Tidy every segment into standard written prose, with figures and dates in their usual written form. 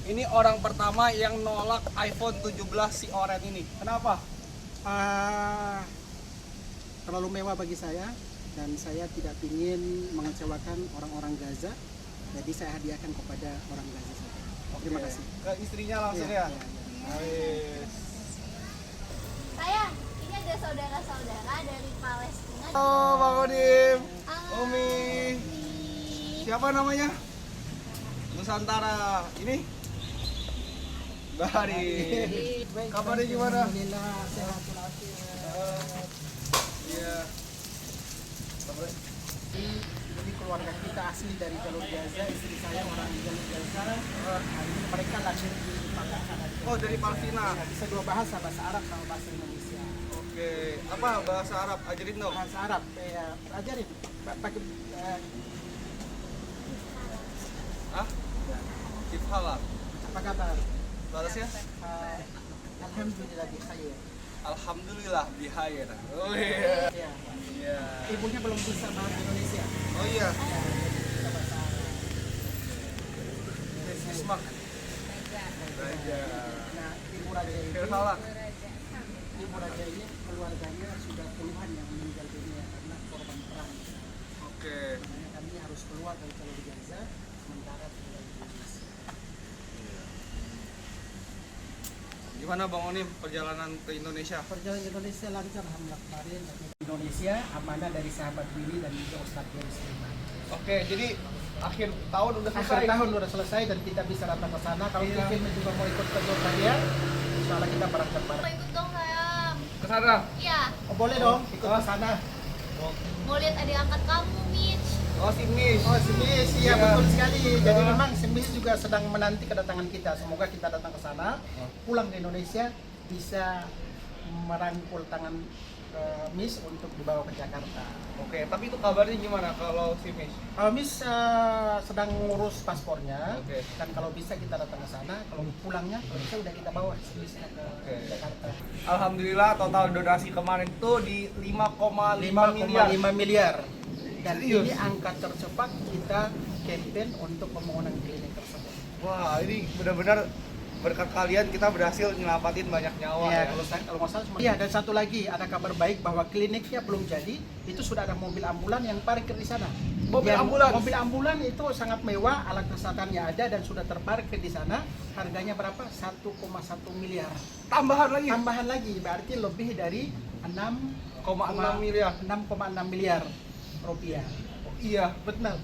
Ini orang pertama yang nolak iPhone 17 si Oren ini. Kenapa? Ah, terlalu mewah bagi saya dan saya tidak ingin mengecewakan orang-orang Gaza, jadi saya hadiahkan kepada orang Gaza saja. Terima Oke. kasih. Ke istrinya langsung Iya, ya. iya, iya. Wis. Sayang, ini ada saudara-saudara dari Palestina. Oh, Bang Odim. Halo. Umi. Siapa namanya? Nusantara. Ini? Bahari. Kabarnya gimana? Alhamdulillah, sehat walafiat. Iya. Kabarnya? Jadi keluarga kita asli dari Jalur Gaza, istri saya orang Jalur Gaza. Hari ini mereka lahir di Palestina. Oh, dari Palestina. Bisa dua bahasa Arab sama bahasa Indonesia. Oke. Apa bahasa Arab? Ajarin dong. Bahasa Arab, ajarin. Pakai Ah? Kifhala. apa kabar? Balasnya? Alhamdulillah di khair. Alhamdulillah bihair. Oh iya. Ya. Iya. Ibunya belum bisa bahasa Indonesia. Oh iya. Kita bahasa Arab. Ismak. Raja. Nah, Ibu Raja ini, Kifhala. Ibu Raja ini keluarganya sudah puluhan yang meninggal dunia karena korban perang. Oke. Makanya kami harus keluar dari Jalur Gaza, sementara tinggal di Indonesia. Gimana Bang Onim perjalanan ke Indonesia? Perjalanan Indonesia lancar alhamdulillah kemarin. Tapi Indonesia amanah dari sahabat Billy dan juga Ustadz Gary Sulaiman. Oke, jadi akhir tahun udah Akhir selesai. tahun udah selesai dan kita bisa datang ke sana. Kalau Iya. Kevin juga mau ikut ke Jordan, insya Allah kita berangkat bareng. Mau ikut dong sayang. Ke sana. Iya, Oh, boleh dong ikut ke sana. mau lihat adik angkat kamu, Mitch. Oh, si Miss. Oh, si Miss, Iya. iya betul sekali. Jadi memang si Miss juga sedang menanti kedatangan kita. Semoga kita datang ke sana, pulang ke Indonesia bisa merangkul tangan Miss untuk dibawa ke Jakarta. Oke, tapi itu kabarnya gimana kalau si Miss? Miss sedang ngurus paspornya, Oke. dan kalau bisa kita datang ke sana. Kalau pulangnya, kalau bisa udah kita bawa si Missnya ke Oke. Jakarta. Alhamdulillah total donasi kemarin tuh di 5,5 miliar. 5,5 miliar. Dan Serius? ini angka tercepat kita campaign untuk pembangunan klinik tersebut. Wah, ini benar-benar berkat kalian kita berhasil nyelamatin banyak nyawa Iya, ya. kalau nggak salah cuma. Iya, dan satu lagi ada kabar baik bahwa kliniknya belum jadi. Itu sudah ada mobil ambulan yang parkir di sana. Mobil ambulans? Mobil ambulan itu sangat mewah, alat kesehatannya ada dan sudah terparkir di sana. Harganya berapa? 1,1 miliar. Tambahan lagi. Tambahan lagi, berarti lebih dari 6,6 miliar. 6,6 miliar rupiah. Oh, iya. Betul.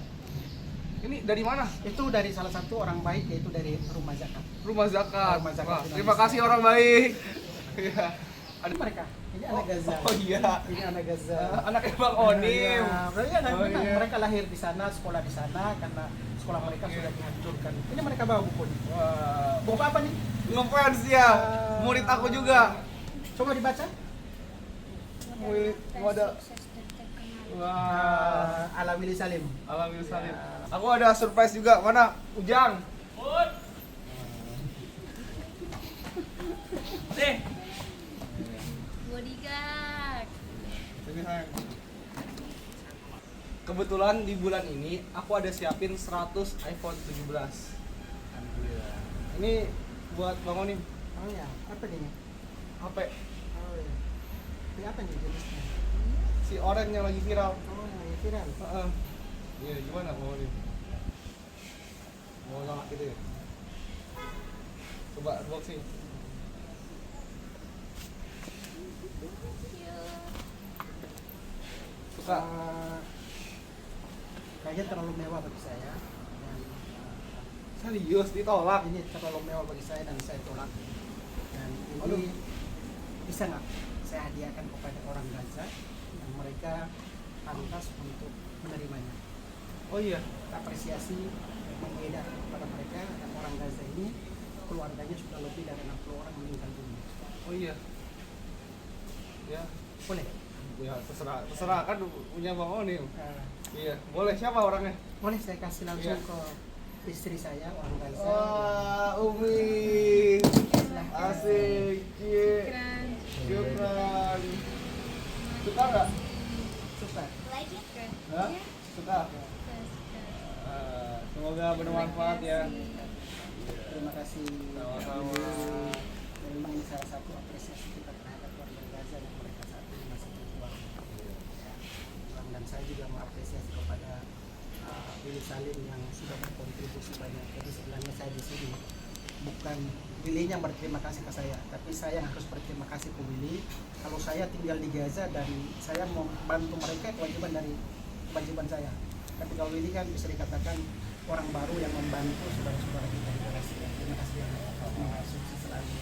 Ini dari mana? Itu dari salah satu orang baik, yaitu dari Rumah Zakat. Rumah zakat. Rumah zakat Wah, Indonesia. terima kasih orang baik. Iya. Ada mereka. Ini anak Gaza. Oh iya. Ini anak Gaza. Anaknya Bang Onim. Iya, Oh, memang iya. mereka lahir di sana, sekolah di sana karena sekolah mereka Oke. sudah dihancurkan. Ini mereka bawa buku nih. Wah, Buku apa nih? ngefans ya. Murid aku juga. Coba dibaca. Murid ada. Wah, Ala Willy Salim. alhamdulillah salim. Ya. Aku ada surprise juga. Mana? Ujang. Bodyguard. Ini sayang. Kebetulan di bulan ini aku ada siapin 100 iPhone 17. Alhamdulillah. Ini buat Bang Onim. Oh ya, apa nih? HP Oh ya. Ini apa nih jenisnya? si Oren yang lagi viral. Oh, ya viral. Heeh. Iya, gimana Bang Onim? Mau nolak gitu ya? Coba unboxing. Suka? Kayaknya terlalu mewah bagi saya. Dan, Serius ditolak? ini terlalu mewah bagi saya dan saya tolak. Dan Aduh. ini bisa nggak saya hadiahkan kepada orang Gaza yang mereka pantas untuk menerimanya. Oh iya. Apresiasi mengedah kepada mereka, dan orang Gaza ini keluarganya sudah lebih dari 60 orang meninggal dunia. Oh iya. Ya, Boleh? ya terserah, terserah kan punya Bang Onim. Eh, Iya, boleh. Siapa orangnya? boleh saya kasih langsung Iya. ke istri saya orang Gaza. Wah, Umi. Silahkan. Asik. Cie. Syukran. Suka nggak? Suka. Like it? Hah? Suka. Semoga bermanfaat ya. Terima kasih. kasih. Sama-sama. Memang ini salah satu apresiasi kita terhadap warga Gaza yang mereka saat ini masih berjuang. Dan saya juga mengapresiasi kepada Willy Salim yang sudah berkontribusi banyak. Jadi sebenarnya saya di sini bukan Willy yang berterima kasih ke saya, tapi saya yang harus berterima kasih ke Willy. Kalau saya tinggal di Gaza dan saya membantu mereka, kewajiban saya. Tapi kalau Willy kan bisa dikatakan orang baru yang membantu saudara-saudara kita di Palestina. Terima kasih banyak. Sukses selalu.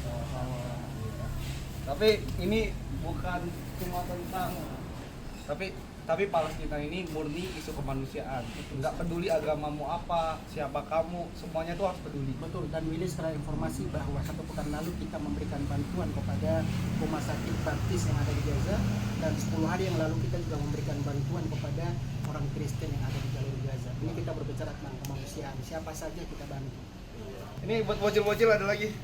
Tapi ini bukan cuma tentang tapi Palestina ini murni isu kemanusiaan. Nggak peduli agamamu apa, siapa kamu, semuanya tuh harus peduli. Betul, dan Willy setelah informasi bahwa 1 pekan lalu kita memberikan bantuan kepada rumah sakit baptis yang ada di Gaza, dan 10 hari yang lalu kita juga memberikan bantuan kepada orang Kristen yang ada di jalur Gaza. Ini kita berbicara tentang kemanusiaan, siapa saja kita bantu. Ini buat bocil-bocil ada lagi.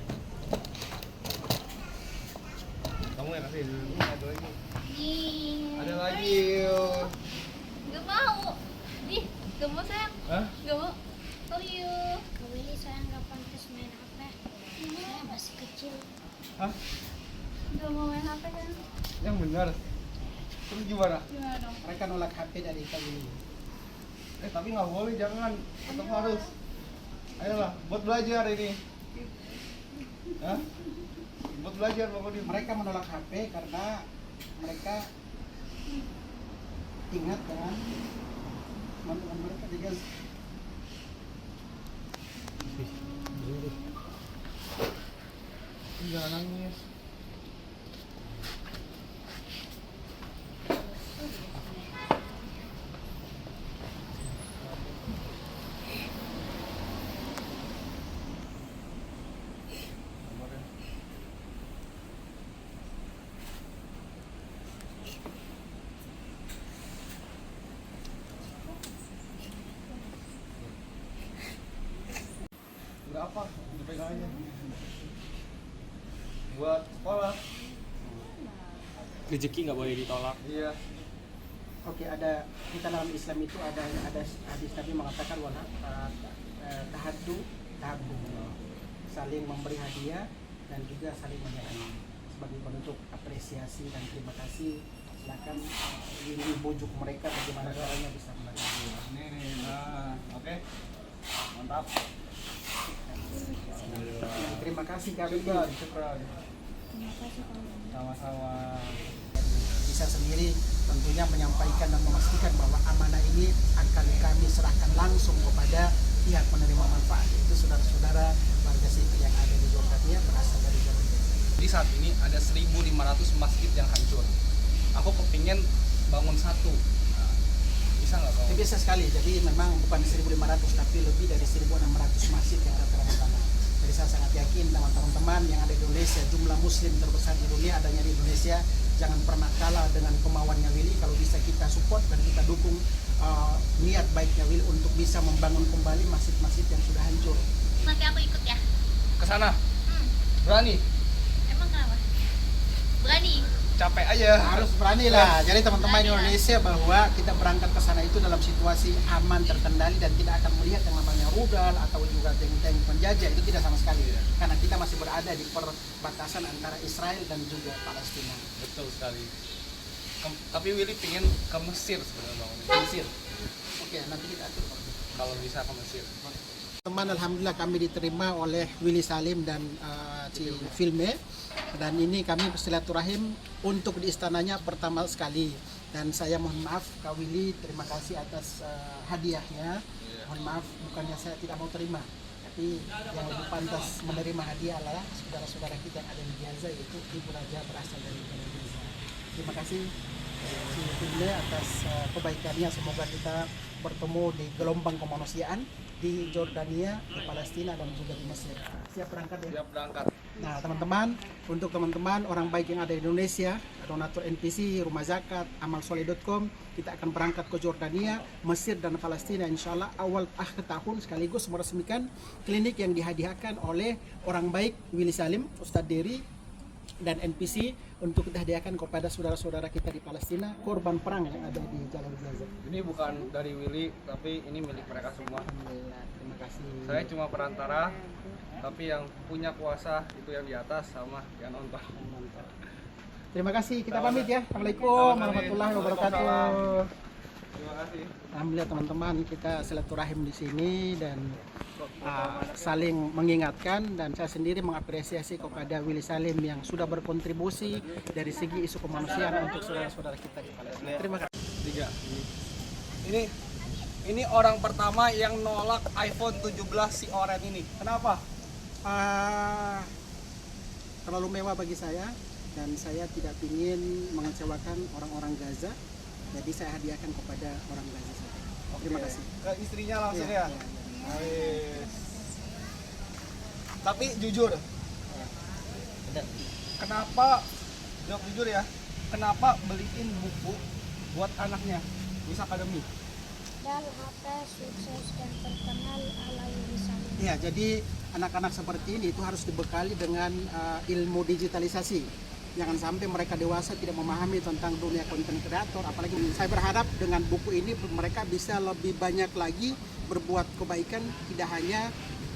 Kamu yang kasih dulu, ada lagi. Ada lagi. Gak mau. Ih, gak mau sayang. Hah? Gak mau. Oh iya. Kak Willy, saya nggak pantas main HP. Saya masih kecil. Hah? Gak mau main HP kan? Yang benar. Terus gimana? Gimana dong? Mereka nolak HP dari Kak Willy. Tapi nggak boleh, jangan. Tetap harus. Ayolah, buat belajar ini. Hah? Buat belajar pokoknya. Mereka menolak HP karena mereka ingat dengan teman-teman mereka di Gaza. Jangan nangis. Berapa? Dipegang aja. Buat sekolah. Rezeki nggak boleh ditolak. Iya. Oke, ada kita dalam Islam itu ada hadis Nabi mengatakan wala tahaddu tahabbu, saling memberi hadiah dan juga saling menyayangi sebagai bentuk apresiasi dan terima kasih. Silakan ini bujuk mereka bagaimana caranya bisa membantu. Nih, nah, oke. Mantap. Terima kasih kami Syukran. Terima kasih Kak Willy. Sama-sama. bisa sendiri tentunya menyampaikan dan memastikan bahwa amanah ini akan kami serahkan langsung kepada pihak penerima manfaat, yaitu saudara-saudara warga sipil yang ada di Jordania berasal dari jalur Gaza. Jadi saat ini ada 1.500 masjid yang hancur. Aku kepingin bangun satu. Nah, bisa nggak Ini kamu? bisa sekali, jadi memang bukan 1.500 tapi lebih dari 1.600 masjid yang ada di sana. Jadi saya sangat yakin teman-teman yang ada di Indonesia, jumlah muslim terbesar di dunia adanya di Indonesia, jangan pernah kalah dengan kemauannya Willy. Kalau bisa kita support dan kita dukung niat baiknya Willy untuk bisa membangun kembali masjid-masjid yang sudah hancur. Nanti aku ikut ya. Ke sana. Berani? Emang kenapa? Berani. Capek aja. Harus berani lah. Jadi teman-teman Berani lah. Indonesia bahwa kita berangkat ke sana itu dalam situasi aman, terkendali, dan tidak akan melihat yang namanya rudal atau juga tank-tank penjajah, itu tidak sama sekali. Karena kita masih berada di perbatasan antara Israel dan juga Palestina. Betul sekali. Tapi Willy pingin ke Mesir sebenarnya Bang. Ke Mesir. Oke, nanti kita atur. Kalau bisa ke Mesir. Teman, alhamdulillah kami diterima oleh Willy Salim dan Ci Filme, dan ini kami bersilaturahim untuk di istananya pertama sekali, dan saya mohon maaf Kak Willy, terima kasih atas hadiahnya. Mohon maaf, bukannya saya tidak mau terima, tapi yang lebih pantas menerima hadiah adalah saudara-saudara kita yang ada di Gaza, yaitu Ibu Raja berasal dari Gaza. Terima kasih Ci Filme atas kebaikannya. Semoga kita bertemu di gelombang kemanusiaan di Jordania, di Palestina, dan juga di Mesir. Siap berangkat ya? Siap berangkat. Nah teman-teman, untuk teman-teman orang baik yang ada di Indonesia, donatur NPC, Rumah Zakat, amalsoleh.com, kita akan berangkat ke Jordania, Mesir, dan Palestina insya Allah awal akhir tahun, sekaligus meresmikan klinik yang dihadiahkan oleh orang baik Willy Salim, Ustadz Dery, dan NPC untuk kita hadiahkan kepada saudara-saudara kita di Palestina, korban perang yang ada di jalur Gaza. Ini bukan dari Willy, tapi ini milik mereka semua. Alhamdulillah, terima kasih. Saya cuma perantara Tapi yang punya kuasa itu yang di atas sama yang nonton. Terima kasih, kita pamit ya. Assalamualaikum warahmatullahi wabarakatuh. Terima kasih. Alhamdulillah teman-teman, kita silaturahim di sini dan saling mengingatkan, dan saya sendiri mengapresiasi kepada Willy Salim yang sudah berkontribusi dari segi isu kemanusiaan untuk saudara-saudara kita di Palestina. Terima kasih. 3. Ini orang pertama yang nolak iPhone 17 si Oren ini. Kenapa? Terlalu mewah bagi saya dan saya tidak ingin mengecewakan orang-orang Gaza, jadi saya hadiahkan kepada orang Gaza saja. Terima kasih. Ke istrinya langsung Iya, ya. iya, iya. Nice. Tapi jujur, kenapa? Jawab jujur ya. Kenapa beliin buku buat anaknya, Miss Academy? Dan HP sukses dan terkenal ala Willy Salim. Iya, jadi anak-anak seperti ini itu harus dibekali dengan ilmu digitalisasi. Jangan sampai mereka dewasa tidak memahami tentang dunia konten kreator. Apalagi saya berharap dengan buku ini mereka bisa lebih banyak lagi berbuat kebaikan, tidak hanya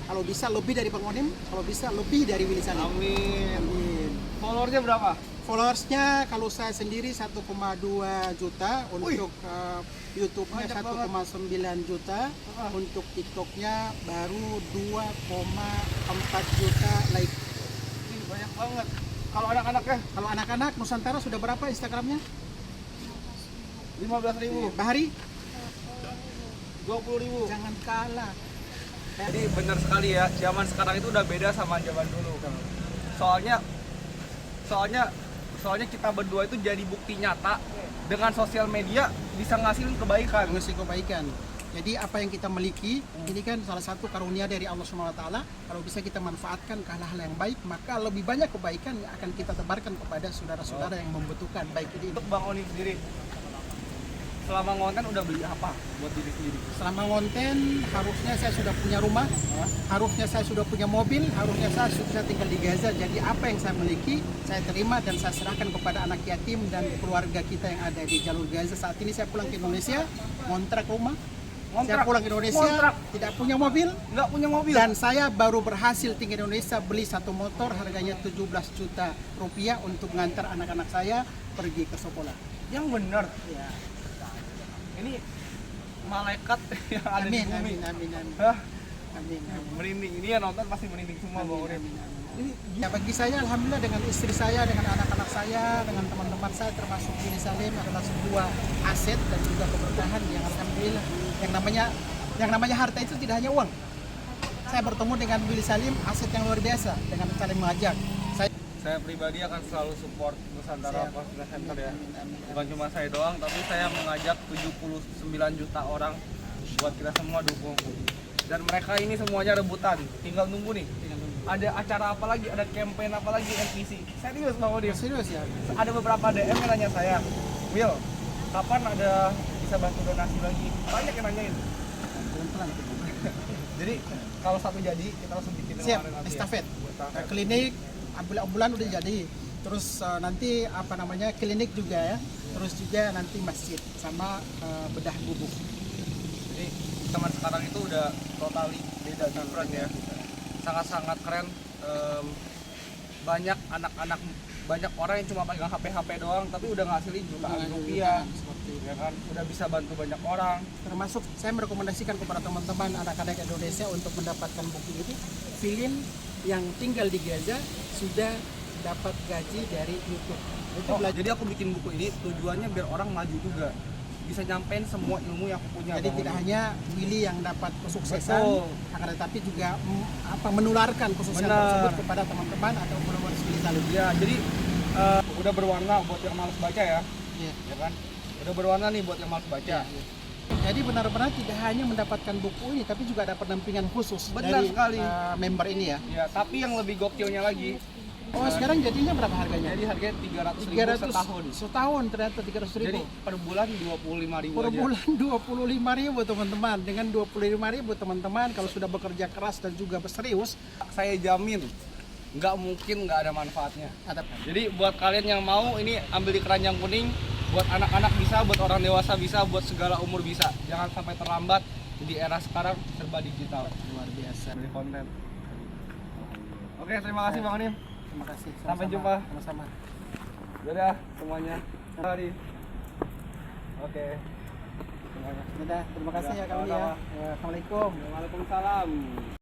kalau bisa lebih dari Bang Onim, kalau bisa lebih dari Willy Salim. Amin. Amin. Followersnya berapa? Followersnya kalau saya sendiri 1,2 juta, untuk YouTube-nya Banyak 1,9 juta, untuk TikTok-nya baru 2,4 juta like. Ih, banyak banget. Kalau anak-anaknya Kalau anak-anak Nusantara sudah berapa Instagramnya? 15.000, Bahari? 20.000. Jangan kalah. Jadi benar sekali ya, zaman sekarang itu udah beda sama zaman dulu. Soalnya kita berdua itu jadi bukti nyata dengan sosial media bisa ngasilin kebaikan. Mengisi kebaikan. Jadi apa yang kita miliki ini kan salah satu karunia dari Allah SWT. Kalau bisa kita manfaatkan ke hal-hal yang baik, maka lebih banyak kebaikan yang akan kita tebarkan kepada saudara-saudara yang membutuhkan baik ini. Untuk Bang Onim sendiri, selama ngonten udah beli apa buat diri sendiri? Selama konten harusnya saya sudah punya rumah, harusnya saya sudah punya mobil, harusnya saya sudah tinggal di Gaza. Jadi apa yang saya miliki saya terima dan saya serahkan kepada anak yatim dan keluarga kita yang ada di jalur Gaza. Saat ini saya pulang ke Indonesia, ngontrak rumah. Saya pulang ke Indonesia, tidak punya mobil, Nggak punya mobil. dan saya baru berhasil tinggal di Indonesia beli satu motor harganya 17 juta rupiah untuk mengantar anak-anak saya pergi ke sekolah. Yang bener, Ya. ini malaikat yang ada Amin, di bumi. amin, amin, amin. Hah? Amin, amin. Merinding, ini yang nonton pasti merinding semua Bang Onim. Ini ya bagi saya alhamdulillah dengan istri saya, dengan anak-anak saya, dengan teman-teman saya termasuk Willy Salim adalah sebuah aset dan juga keberkahan yang alhamdulillah yang namanya harta itu tidak hanya uang. Saya bertemu dengan Willy Salim, aset yang luar biasa dengan saling mengajak. Saya pribadi akan selalu support Nusantara Siap. Palestina Center ya. Amin, amin. Bukan cuma saya doang, tapi saya mengajak 79 juta orang buat kita semua dukung. Dan mereka ini semuanya rebutan, tinggal nunggu nih. Ada acara apa lagi, ada campaign apa lagi NPC. Serius Bang Odim. Serius ya? Ada beberapa DM yang nanya saya, Will, kapan ada bisa bantu donasi lagi? Banyak yang nanyain. Pelan-pelan. Jadi kalau satu jadi kita langsung bikin Siap, kemarin nanti ya. estafet. Estafet. Klinik ambulan udah jadi. Terus nanti klinik juga ya. Terus juga nanti masjid sama bedah bubuk. Jadi teman sekarang itu udah totally beda different ya. Sangat-sangat keren. Banyak anak-anak, banyak orang yang cuma pegang HP doang tapi udah ngasilin jutaan rupiah. Seperti itu. Ya kan, udah bisa bantu banyak orang. Termasuk saya merekomendasikan kepada teman-teman anak-anak Indonesia untuk mendapatkan buku ini. Film yang tinggal di Gaza sudah dapat gaji dari YouTube. Itu Oh, belajar. jadi aku bikin buku ini tujuannya biar orang maju juga, bisa nyampein semua ilmu yang aku punya. Jadi Bang tidak Odim. hanya Willy yang dapat kesuksesan, Betul. akan tetapi juga menularkan kesuksesan Benar. tersebut kepada teman-teman atau followers Willy Salim. Ya, jadi udah berwarna buat yang malas baca ya, Iya. ya kan? Udah berwarna nih buat yang malas baca. Jadi benar-benar tidak hanya mendapatkan buku ini, tapi juga ada pendampingan khusus Benar dari sekali. member ini ya. Ya, tapi yang lebih gokilnya lagi, Oh sekarang jadinya berapa harganya? jadi harganya 300.000 300 setahun. setahun ternyata 300.000. Jadi per bulan 25.000 Per aja. bulan 25.000 teman-teman. Dengan 25.000 teman-teman kalau sudah bekerja keras dan juga serius, Saya jamin nggak mungkin nggak ada manfaatnya. ada Jadi buat kalian yang mau, ini ambil di keranjang kuning. Buat anak-anak bisa, buat orang dewasa bisa, buat segala umur bisa. Jangan sampai terlambat. Di era sekarang serba digital. luar biasa. Beli konten. Oke, terima kasih Bang Onim. Terima kasih. Sampai Sama-sama. jumpa. Sama-sama. Dadah semuanya. Hari. Oke. Semuanya. Dadah, terima kasih ya Kak Uli ya. Sama-sama. Assalamualaikum. Waalaikumsalam.